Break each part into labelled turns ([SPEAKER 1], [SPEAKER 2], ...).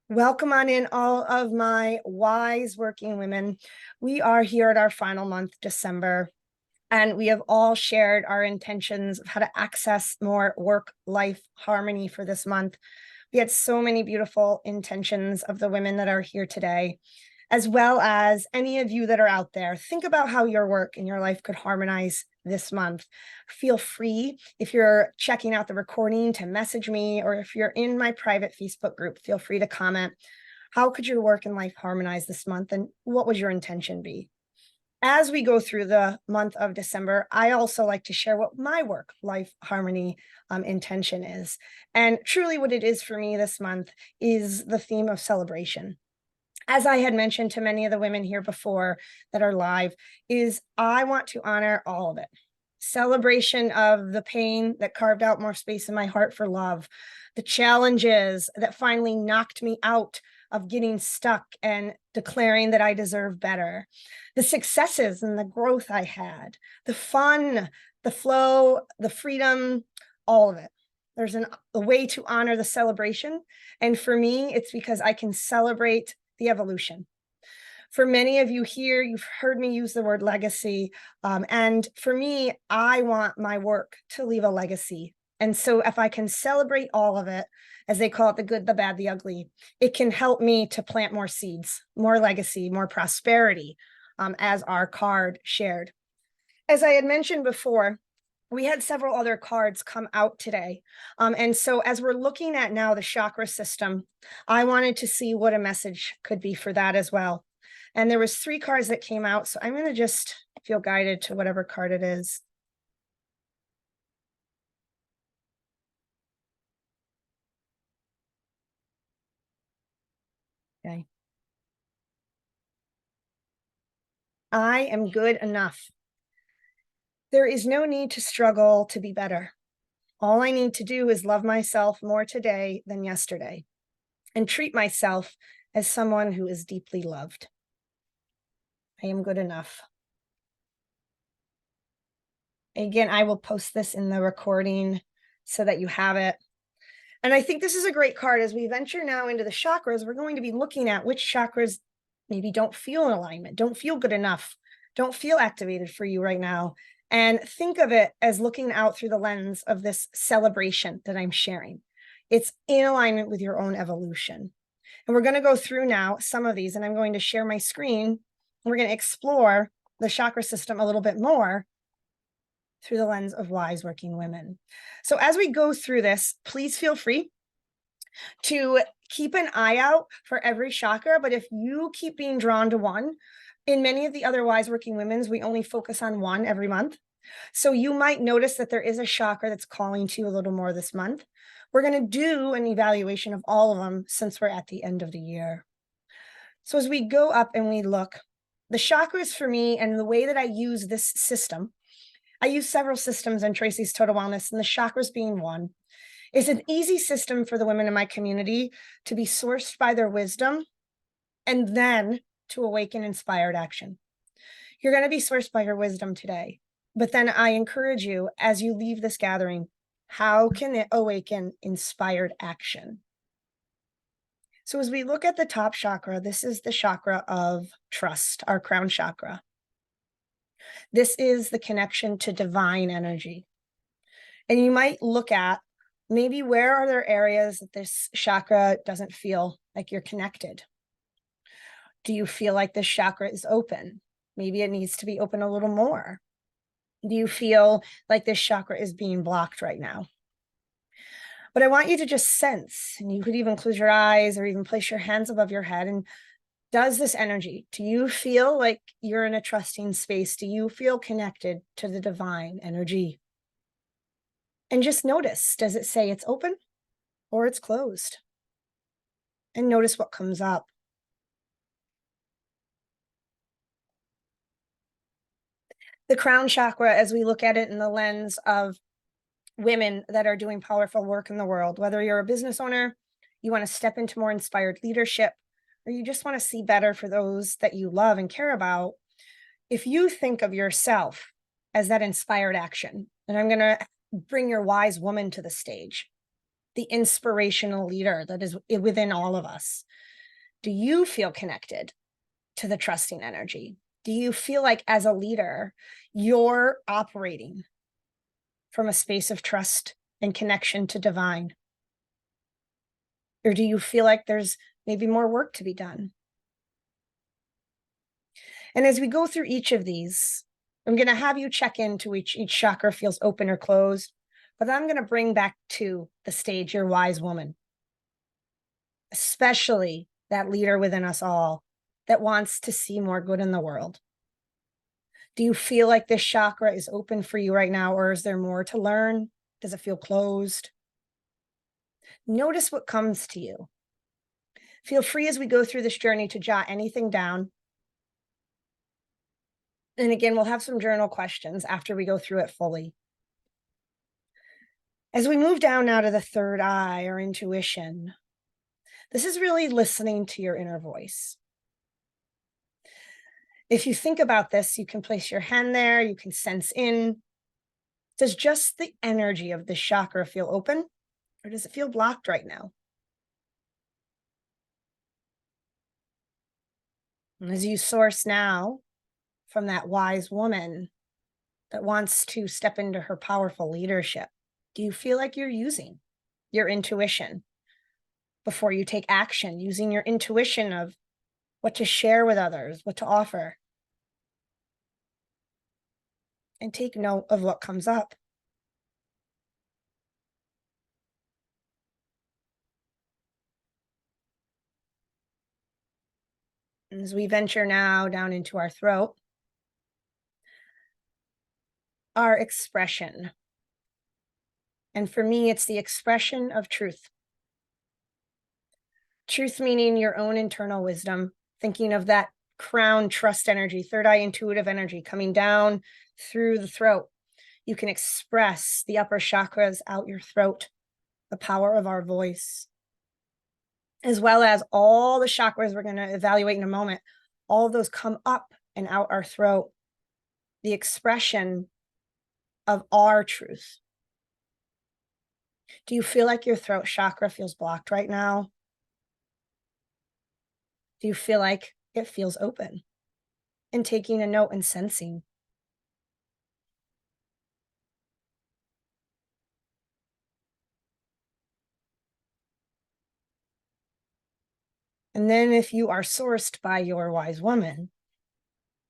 [SPEAKER 1] Welcome on in, all of my wise working women. We are here at our final month, December, and we have all shared our intentions of how to access more work-life harmony for this month. We had so many beautiful intentions of the women that are here today, as well as any of you that are out there. Think about how your work and your life could harmonize this month. Feel free, if you're checking out the recording, to message me, or if you're in my private Facebook group, feel free to comment. How could your work and life harmonize this month, and what would your intention be? As we go through the month of December, I also like to share what my work life harmony intention is. And truly, what it is for me this month is the theme of celebration. As I had mentioned to many of the women here before that are live, is I want to honor all of it. Celebration of the pain that carved out more space in my heart for love, the challenges that finally knocked me out of getting stuck and declaring that I deserve better, the successes and the growth I had, the fun, the flow, the freedom, all of it. There's a way to honor the celebration. And for me, it's because I can celebrate the evolution. For many of you here, you've heard me use the word legacy. And for me, I want my work to leave a legacy. And so if I can celebrate all of it, as they call it, the good, the bad, the ugly, it can help me to plant more seeds, more legacy, more prosperity, as our card shared. As I had mentioned before, we had several other cards come out today. And so as we're looking at now the chakra system, I wanted to see what a message could be for that as well. And there was 3 cards that came out. So I'm going to just feel guided to whatever card it is. Okay. I am good enough. There is no need to struggle to be better. All I need to do is love myself more today than yesterday and treat myself as someone who is deeply loved. I am good enough. Again, I will post this in the recording so that you have it. And I think this is a great card. As we venture now into the chakras, we're going to be looking at which chakras maybe don't feel in alignment, don't feel good enough, don't feel activated for you right now. And think of it as looking out through the lens of this celebration that I'm sharing. It's in alignment with your own evolution. And we're going to go through now some of these, and I'm going to share my screen. And we're going to explore the chakra system a little bit more through the lens of wise working women. So as we go through this, please feel free to keep an eye out for every chakra. But if you keep being drawn to one, in many of the other wise working women's, we only focus on one every month. So you might notice that there is a chakra that's calling to you a little more this month. We're going to do an evaluation of all of them since we're at the end of the year. So as we go up and we look, the chakras for me, and the way that I use this system, I use several systems in Tracy's Total Wellness, and the chakras being one, is an easy system for the women in my community to be sourced by their wisdom and then to awaken inspired action. You're going to be sourced by your wisdom today, but then I encourage you, as you leave this gathering, how can it awaken inspired action? So as we look at the top chakra, this is the chakra of trust, our crown chakra. This is the connection to divine energy. And you might look at maybe where are there areas that this chakra doesn't feel like you're connected? Do you feel like this chakra is open? Maybe it needs to be open a little more. Do you feel like this chakra is being blocked right now? But I want you to just sense, and you could even close your eyes or even place your hands above your head. And does this energy, do you feel like you're in a trusting space? Do you feel connected to the divine energy? And just notice, does it say it's open or it's closed? And notice what comes up. The crown chakra, as we look at it in the lens of women that are doing powerful work in the world, whether you're a business owner, you want to step into more inspired leadership, or you just want to see better for those that you love and care about, if you think of yourself as that inspired action, and I'm going to bring your wise woman to the stage. the inspirational leader that is within all of us? Do you feel connected to the trusting energy? Do you feel like as a leader, you're operating from a space of trust and connection to divine? Or do you feel like there's maybe more work to be done? And as we go through each of these, I'm going to have you check into each chakra feels open or closed, but I'm going to bring back to the stage your wise woman, especially that leader within us all that wants to see more good in the world. Do you feel like this chakra is open for you right now, or is there more to learn? Does it feel closed? Notice what comes to you. Feel free as we go through this journey to jot anything down. And again, we'll have some journal questions after we go through it fully. As we move down now to the third eye or intuition, this is really listening to your inner voice. If you think about this, you can place your hand there, you can sense in. Does just the energy of the chakra feel open, or does it feel blocked right now? And as you source now from that wise woman that wants to step into her powerful leadership, do you feel like you're using your intuition before you take action, using your intuition of what to share with others, what to offer? And take note of what comes up. And as we venture now down into our throat, our expression. And for me, it's the expression of truth. Truth meaning your own internal wisdom, thinking of that crown trust energy, third eye intuitive energy coming down through the throat. You can express the upper chakras out your throat, the power of our voice, as well as all the chakras we're going to evaluate in a moment. All of those come up and out our throat, the expression of our truth. Do you feel like your throat chakra feels blocked right now? Do you feel like it feels open? And taking a note and sensing. And then if you are sourced by your wise woman,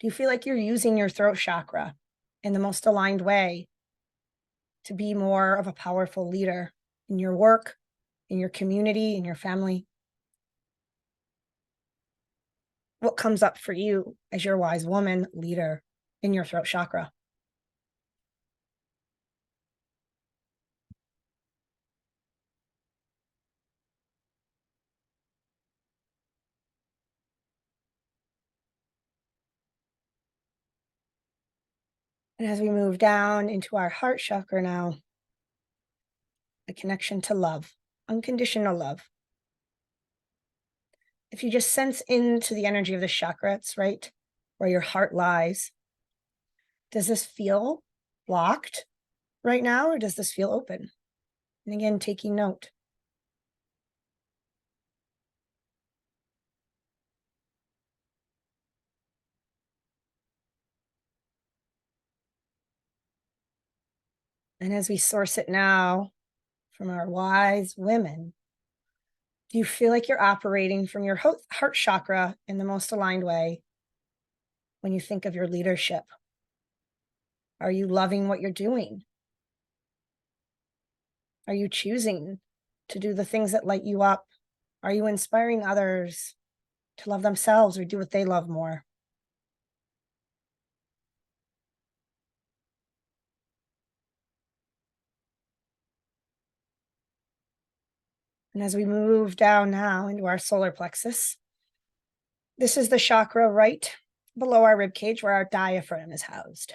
[SPEAKER 1] do you feel like you're using your throat chakra in the most aligned way to be more of a powerful leader in your work, in your community, in your family? What comes up for you as your wise woman leader in your throat chakra? And as we move down into our heart chakra now, the connection to love, unconditional love. If you just sense into the energy of the chakras, right, where your heart lies, does this feel blocked right now, or does this feel open? And again, taking note. And as we source it now from our wise women, do you feel like you're operating from your heart chakra in the most aligned way when you think of your leadership? Are you loving what you're doing? Are you choosing to do the things that light you up? Are you inspiring others to love themselves or do what they love more? And as we move down now into our solar plexus, this is the chakra right below our rib cage where our diaphragm is housed.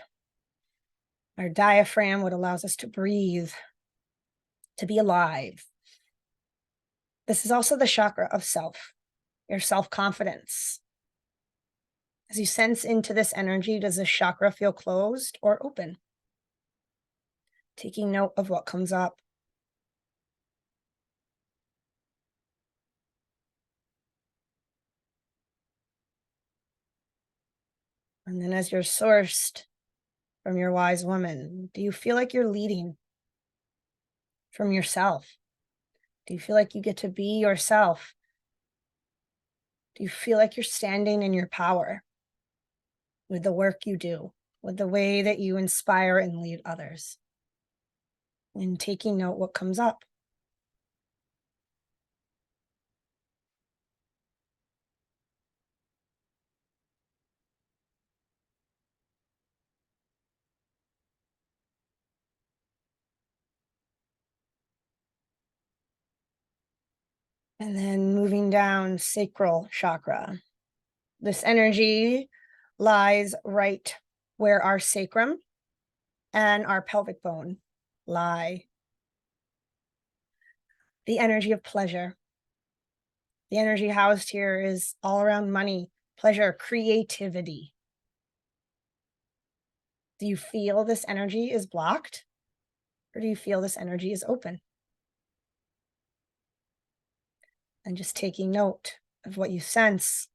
[SPEAKER 1] Our diaphragm, what allows us to breathe, to be alive. This is also the chakra of self, your self-confidence. As you sense into this energy, does this chakra feel closed or open? Taking note of what comes up. And then as you're sourced from your wise woman, do you feel like you're leading from yourself? Do you feel like you get to be yourself? Do you feel like you're standing in your power with the work you do, with the way that you inspire and lead others? And taking note what comes up. And then moving down, sacral chakra. This energy lies right where our sacrum and our pelvic bone lie. The energy of pleasure. The energy housed here is all around money, pleasure, creativity. Do you feel this energy is blocked? Or do you feel this energy is open? And just taking note of what you sense.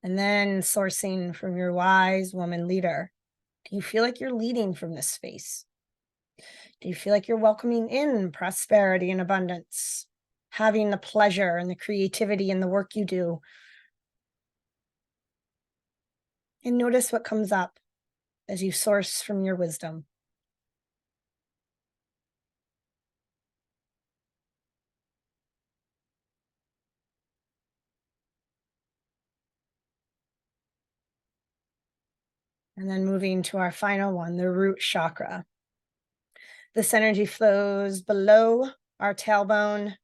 [SPEAKER 1] And then sourcing from your wise woman leader. Do you feel like you're leading from this space? Do you feel like you're welcoming in prosperity and abundance? Having the pleasure and the creativity in the work you do? And notice what comes up as you source from your wisdom. And then moving to our final one, the root chakra. This energy flows below our tailbone.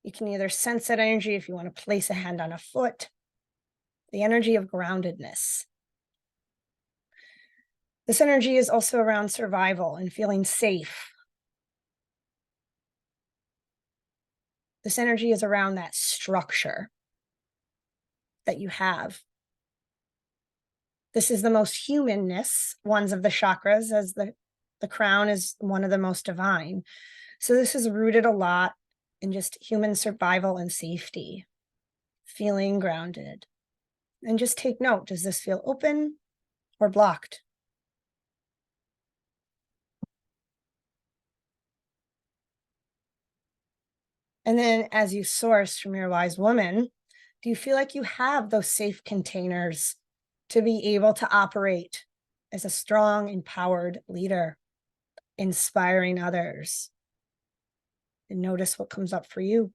[SPEAKER 1] You can either sense that energy if you want to place a hand on a foot, the energy of groundedness. This energy is also around survival and feeling safe. This energy is around that structure that you have. This is the most humanness ones of the chakras, as the crown is one of the most divine. So this is rooted a lot in just human survival and safety, feeling grounded. And just take note, does this feel open or blocked? And then as you source from your wise woman, do you feel like you have those safe containers to be able to operate as a strong, empowered leader, inspiring others? And notice what comes up for you.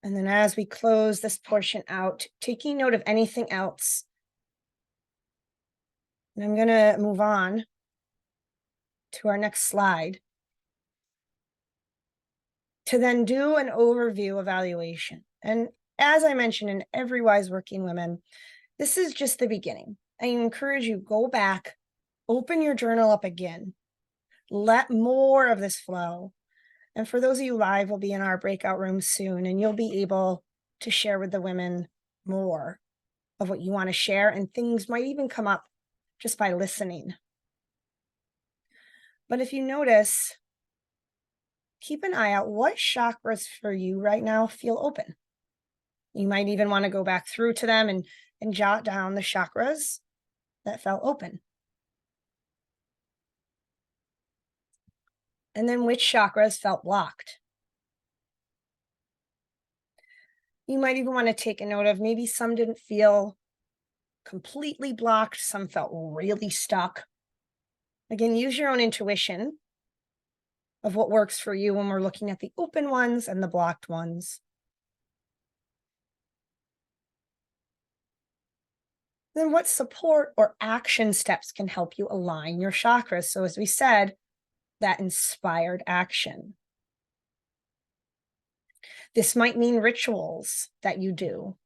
[SPEAKER 1] And then as we close this portion out, taking note of anything else. And I'm going to move on to our next slide to then do an overview evaluation. And as I mentioned in Every Wise Working Woman, this is just the beginning. I encourage you, go back, open your journal up again, let more of this flow. And for those of you live, we'll be in our breakout room soon, and you'll be able to share with the women more of what you want to share, and things might even come up just by listening. But if you notice, keep an eye out what chakras for you right now feel open. You might even want to go back through to them and jot down the chakras that felt open. And then which chakras felt blocked. You might even want to take a note of maybe some didn't feel completely blocked, some felt really stuck. Again, use your own intuition of what works for you when we're looking at the open ones and the blocked ones. Then what support or action steps can help you align your chakras? So as we said, that inspired action. This might mean rituals that you do.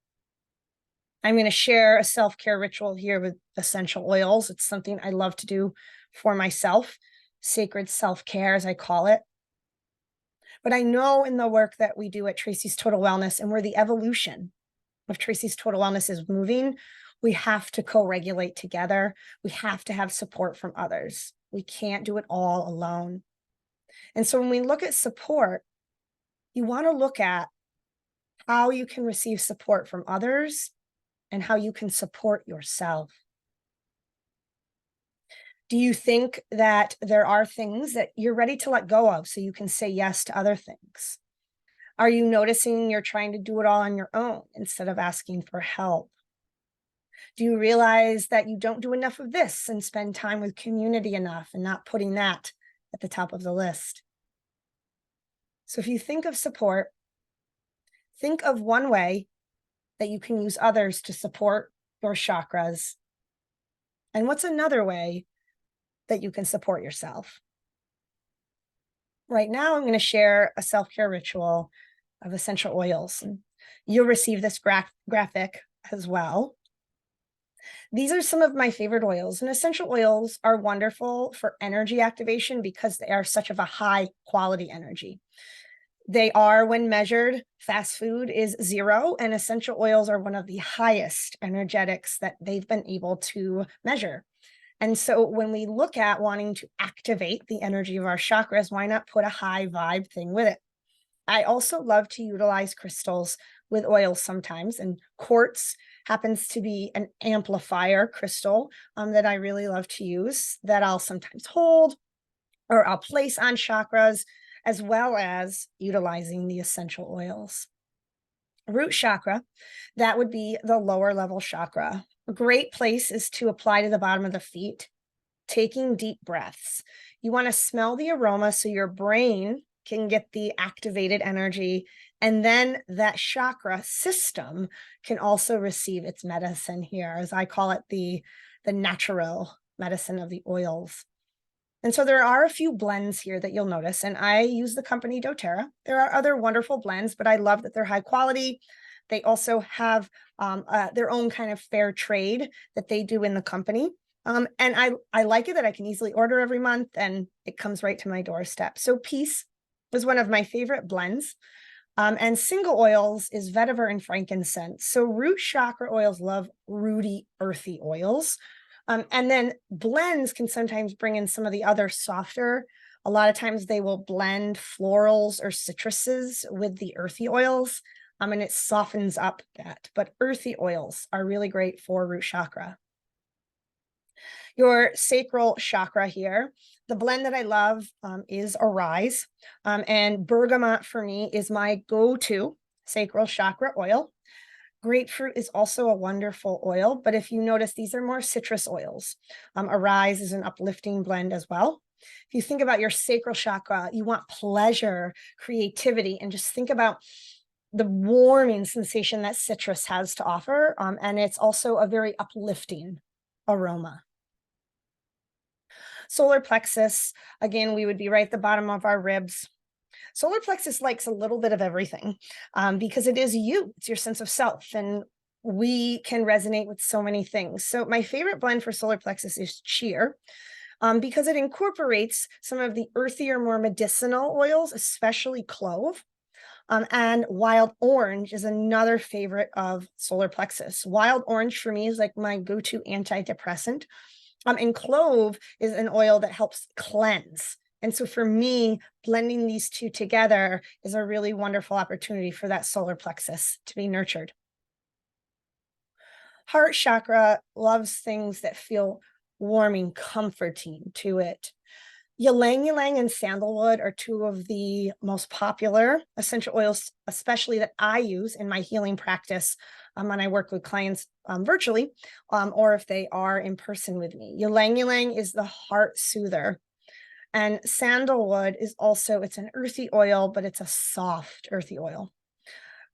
[SPEAKER 1] I'm going to share a self-care ritual here with essential oils. It's something I love to do for myself. Sacred self-care, as I call it. But I know in the work that we do at Tracy's Total Wellness and where the evolution of Tracy's Total Wellness is moving, we have to co-regulate together. We have to have support from others. We can't do it all alone. And so when we look at support, you want to look at how you can receive support from others and how you can support yourself. Do you think that there are things that you're ready to let go of so you can say yes to other things? Are you noticing you're trying to do it all on your own instead of asking for help? Do you realize that you don't do enough of this and spend time with community enough and not putting that at the top of the list? So if you think of support, think of one way that you can use others to support your chakras. And what's another way that you can support yourself? Right now, I'm going to share a self-care ritual of essential oils. And you'll receive this graphic as well. These are some of my favorite oils, and essential oils are wonderful for energy activation because they are such of a high quality energy. They are, when measured, fast food is 0, and essential oils are one of the highest energetics that they've been able to measure. And so when we look at wanting to activate the energy of our chakras, why not put a high vibe thing with it? I also love to utilize crystals with oils sometimes, and quartz happens to be an amplifier crystal that I really love to use, that I'll sometimes hold or I'll place on chakras, as well as utilizing the essential oils. Root chakra, that would be the lower level chakra. A great place is to apply to the bottom of the feet, taking deep breaths. You want to smell the aroma so your brain can get the activated energy, and then that chakra system can also receive its medicine here, as I call it, the natural medicine of the oils. And so there are a few blends here that you'll notice, and I use the company doTERRA. There are other wonderful blends, but I love that they're high quality. They also have their own kind of fair trade that they do in the company. And I like it that I can easily order every month and it comes right to my doorstep. So Peace is one of my favorite blends. And single oils is vetiver and frankincense. So root chakra oils love rooty, earthy oils. And then blends can sometimes bring in some of the other softer. A lot of times they will blend florals or citruses with the earthy oils, and it softens up that. But earthy oils are really great for root chakra. Your sacral chakra here, the blend that I love is Arise, and bergamot for me is my go-to sacral chakra oil. Grapefruit is also a wonderful oil, but if you notice, these are more citrus oils. Arise is an uplifting blend as well. If you think about your sacral chakra, you want pleasure, creativity, and just think about the warming sensation that citrus has to offer. And it's also a very uplifting aroma. Solar plexus, again, we would be right at the bottom of our ribs. Solar plexus likes a little bit of everything because it is you, it's your sense of self, and we can resonate with so many things. So my favorite blend for solar plexus is Cheer because it incorporates some of the earthier, more medicinal oils, especially clove. And wild orange is another favorite of solar plexus. Wild orange for me is like my go-to antidepressant. And clove is an oil that helps cleanse. And so for me, blending these two together is a really wonderful opportunity for that solar plexus to be nurtured. Heart chakra loves things that feel warming, comforting to it. Ylang ylang and sandalwood are two of the most popular essential oils, especially that I use in my healing practice when I work with clients virtually, or if they are in person with me. Ylang ylang is the heart soother. And sandalwood is also, it's an earthy oil, but it's a soft earthy oil.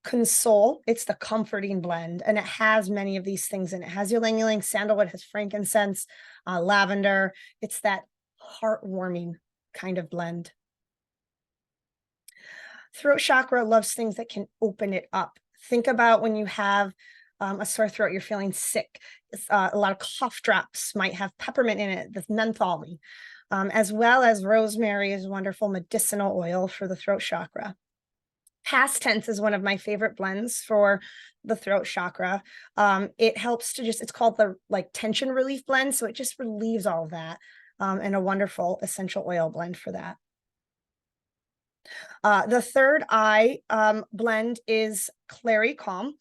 [SPEAKER 1] Console, it's the comforting blend, and it has many of these things in it. It has ylang ylang, sandalwood has frankincense, lavender. It's that heartwarming kind of blend. Throat chakra loves things that can open it up. Think about when you have a sore throat, you're feeling sick. A lot of cough drops might have peppermint in it, that's menthol, as well as rosemary is wonderful medicinal oil for the throat chakra. Past tense is one of my favorite blends for the throat chakra. It helps to it's called the tension relief blend. So it just relieves all of that, and a wonderful essential oil blend for that. The third eye blend is Clary Calm.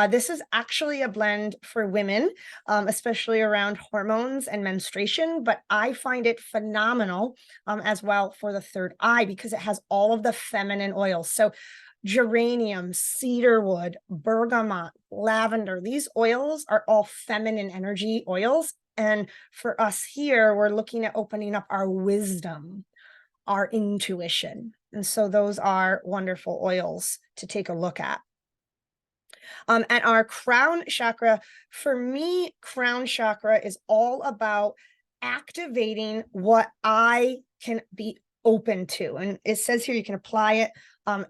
[SPEAKER 1] This is actually a blend for women, especially around hormones and menstruation, but I find it phenomenal as well for the third eye because it has all of the feminine oils. So geranium, cedarwood, bergamot, lavender, these oils are all feminine energy oils. And for us here, we're looking at opening up our wisdom, our intuition. And so those are wonderful oils to take a look at. And our crown chakra, for me, crown chakra is all about activating what I can be open to. And it says here you can apply it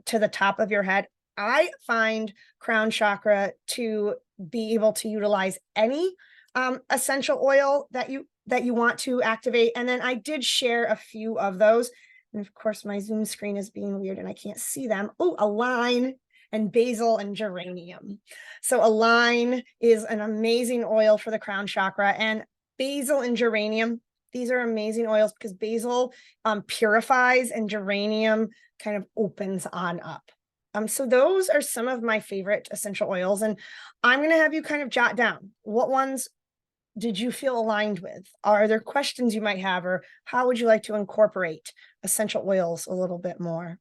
[SPEAKER 1] to the top of your head. I find crown chakra to be able to utilize any essential oil that you want to activate. And then I did share a few of those. And of course, my Zoom screen is being weird and I can't see them. Oh, align and basil and geranium. So align is an amazing oil for the crown chakra, and basil and geranium, these are amazing oils because basil purifies and geranium kind of opens on up. So those are some of my favorite essential oils, and I'm going to have you kind of jot down what ones did you feel aligned with? Are there questions you might have, or how would you like to incorporate essential oils a little bit more?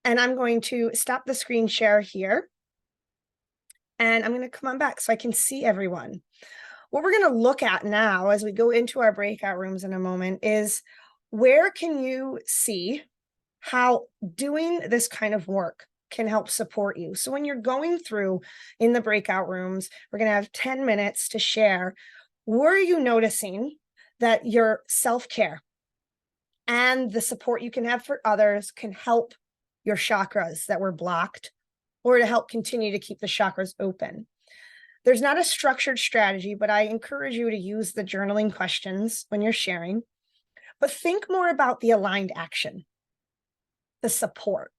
[SPEAKER 1] And I'm going to stop the screen share here. And I'm going to come on back so I can see everyone. What we're going to look at now as we go into our breakout rooms in a moment is where can you see how doing this kind of work can help support you. So when you're going through in the breakout rooms, we're going to have 10 minutes to share. Were you noticing that your self-care and the support you can have for others can help your chakras that were blocked, or to help continue to keep the chakras open? There's not a structured strategy, but I encourage you to use the journaling questions when you're sharing. But think more about the aligned action, the support.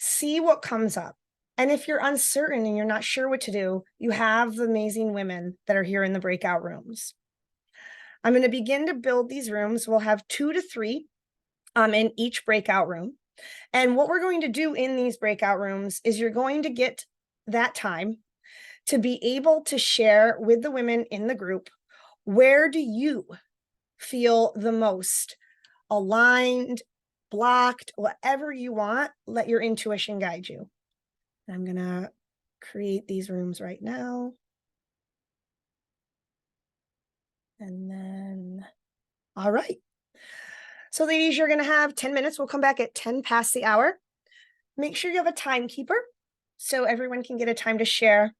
[SPEAKER 1] See what comes up. And if you're uncertain and you're not sure what to do, you have the amazing women that are here in the breakout rooms. I'm going to begin to build these rooms. We'll have 2 to 3 in each breakout room. And what we're going to do in these breakout rooms is you're going to get that time to be able to share with the women in the group, where do you feel the most aligned, blocked, whatever you want, let your intuition guide you. I'm going to create these rooms right now. And then, all right. So ladies, you're going to have 10 minutes. We'll come back at 10 past the hour. Make sure you have a timekeeper so everyone can get a time to share.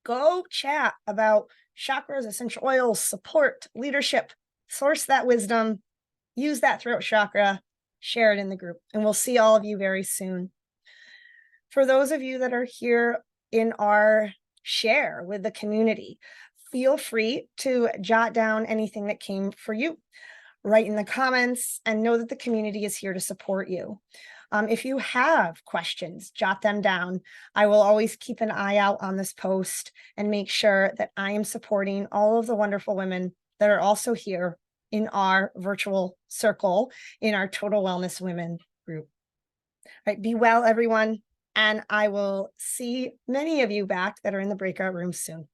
[SPEAKER 1] Go chat about chakras, essential oils, support, leadership, source that wisdom, use that throat chakra, share it in the group, and we'll see all of you very soon. For those of you that are here in our share with the community, feel free to jot down anything that came for you. Write in the comments and know that the community is here to support you. If you have questions, jot them down. I will always keep an eye out on this post and make sure that I am supporting all of the wonderful women that are also here in our virtual circle, in our Total Wellness Women group. All right, be well, everyone. And I will see many of you back that are in the breakout room soon.